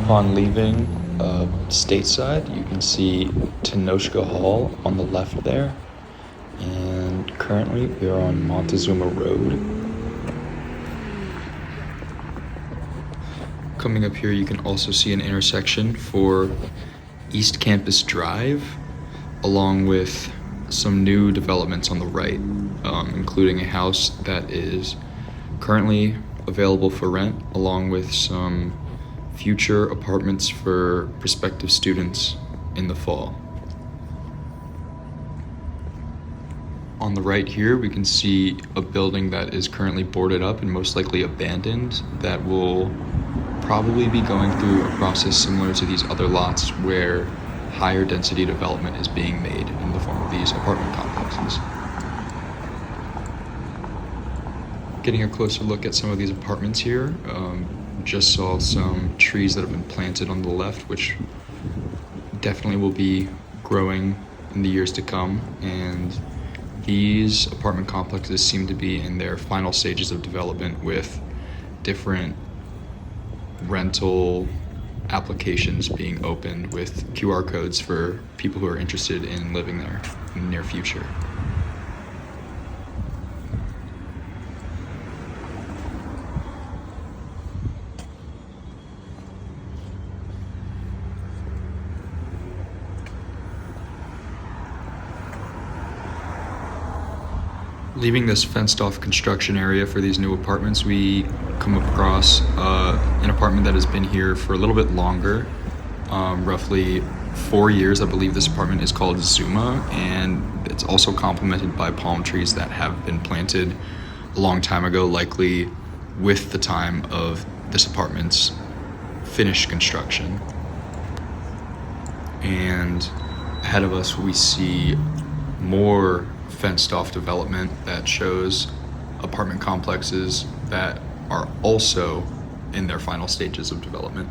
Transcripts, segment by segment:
Upon leaving stateside, you can see Tenoshka Hall on the left there, and currently we are on Montezuma Road. Coming up here, you can also see an intersection for East Campus Drive, along with some new developments on the right, including a house that is currently available for rent, along with some future apartments for prospective students in the fall. On the right here, we can see a building that is currently boarded up and most likely abandoned that will probably be going through a process similar to these other lots where higher density development is being made in the form of these apartment complexes. Getting a closer look at some of these apartments here, just saw some trees that have been planted on the left, which definitely will be growing in the years to come, and these apartment complexes seem to be in their final stages of development with different rental applications being opened with QR codes for people who are interested in living there in the near future. Leaving this fenced-off construction area for these new apartments, we come across an apartment that has been here for a little bit longer, roughly 4 years. I believe this apartment is called Zuma, and it's also complemented by palm trees that have been planted a long time ago, likely with the time of this apartment's finished construction. And ahead of us, we see more fenced off development that shows apartment complexes that are also in their final stages of development.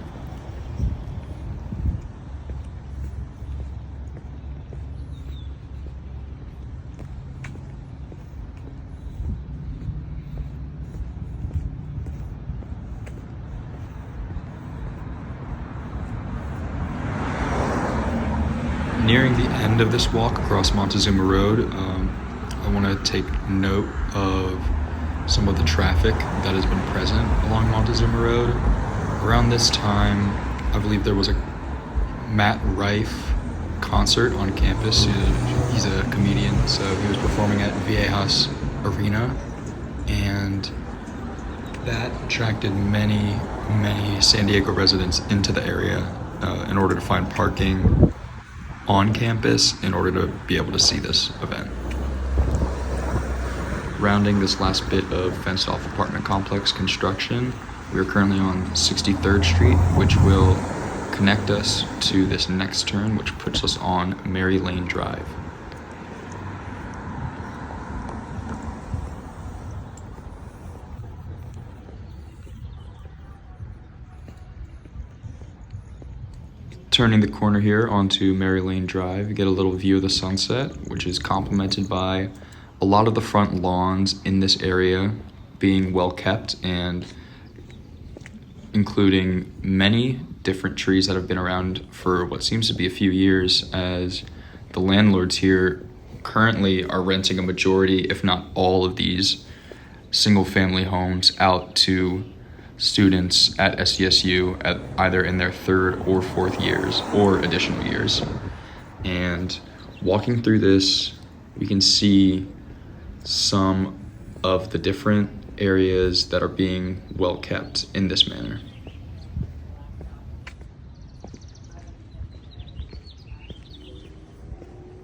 Nearing the end of this walk across Montezuma Road, I want to take note of some of the traffic that has been present along Montezuma Road. Around this time, I believe there was a Matt Rife concert on campus. He's a comedian, so he was performing at Viejas Arena, and that attracted many San Diego residents into the area in order to find parking on campus in order to be able to see this event. Rounding this last bit of fenced-off apartment complex construction, we are currently on 63rd Street, which will connect us to this next turn, which puts us on Mary Lane Drive. Turning the corner here onto Mary Lane Drive, you get a little view of the sunset, which is complemented by a lot of the front lawns in this area being well kept, and including many different trees that have been around for what seems to be a few years, as the landlords here currently are renting a majority, if not all, of these single-family homes out to students at SDSU at either in their third or fourth years or additional years. And walking through this, we can see some of the different areas that are being well kept in this manner.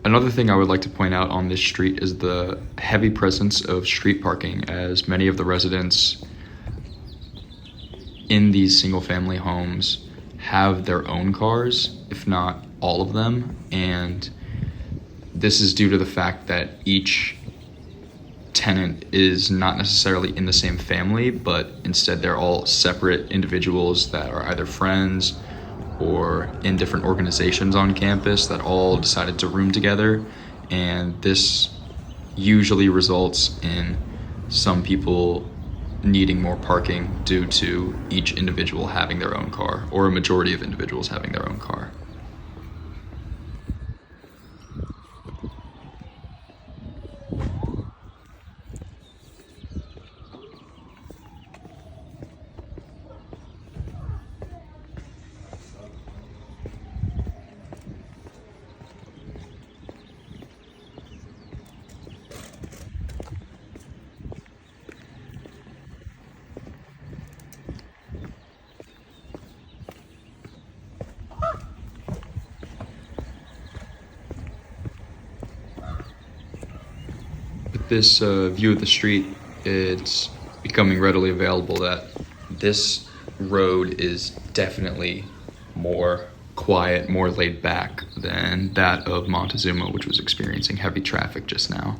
Another thing I would like to point out on this street is the heavy presence of street parking, as many of the residents in these single-family homes have their own cars, if not all of them, and this is due to the fact that each tenant is not necessarily in the same family, but instead they're all separate individuals that are either friends or in different organizations on campus that all decided to room together, and this usually results in some people needing more parking due to each individual having their own car, or a majority of individuals having their own car. With this view of the street, it's becoming readily available that this road is definitely more quiet, more laid back than that of Montezuma, which was experiencing heavy traffic just now.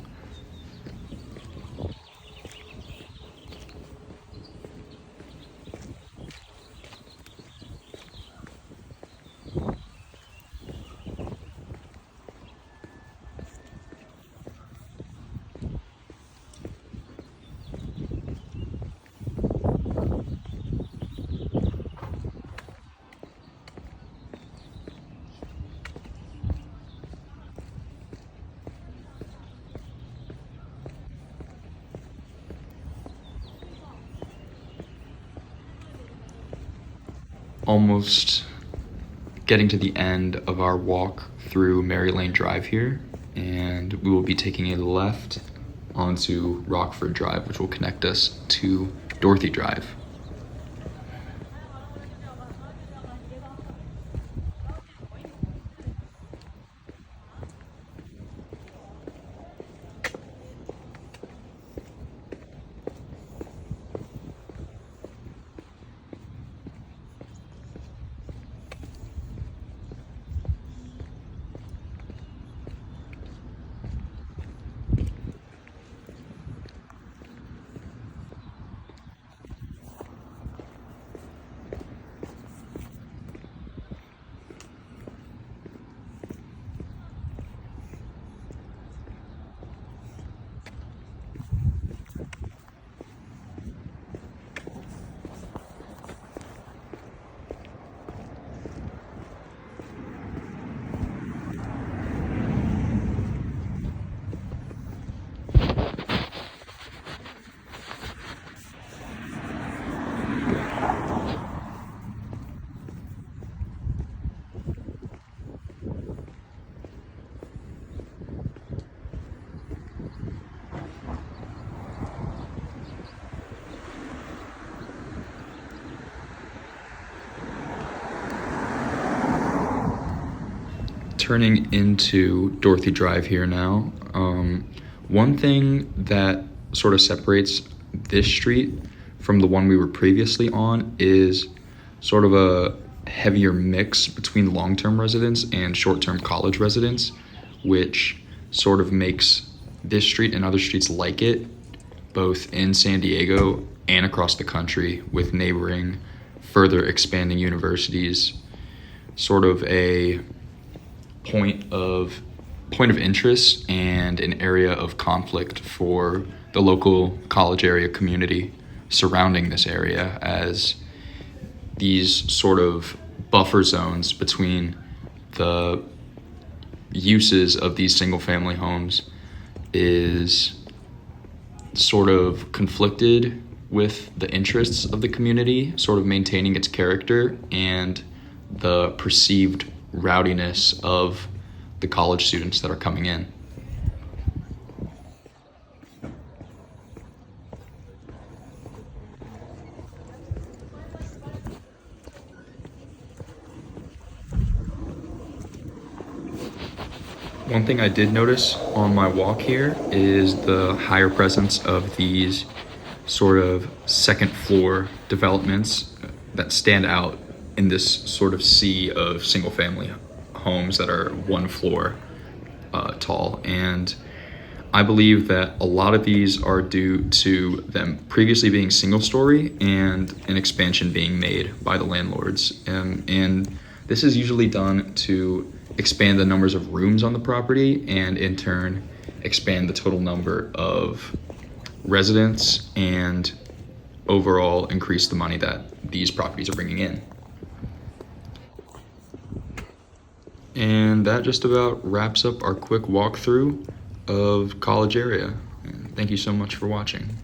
Almost getting to the end of our walk through Mary Lane Drive here, and we will be taking a left onto Rockford Drive, which will connect us to Dorothy Drive. Turning into Dorothy Drive here now. One thing that sort of separates this street from the one we were previously on is sort of a heavier mix between long-term residents and short-term college residents, which sort of makes this street and other streets like it, both in San Diego and across the country, with neighboring, further expanding universities, sort of a point of interest and an area of conflict for the local college area community surrounding this area, as these sort of buffer zones between the uses of these single family homes is sort of conflicted with the interests of the community, sort of maintaining its character and the perceived rowdiness of the college students that are coming in. One thing I did notice on my walk here is the higher presence of these sort of second floor developments that stand out in this sort of sea of single family homes that are one floor tall. And I believe that a lot of these are due to them previously being single story and an expansion being made by the landlords. And this is usually done to expand the numbers of rooms on the property and in turn expand the total number of residents and overall increase the money that these properties are bringing in. And that just about wraps up our quick walkthrough of College Area. And thank you so much for watching.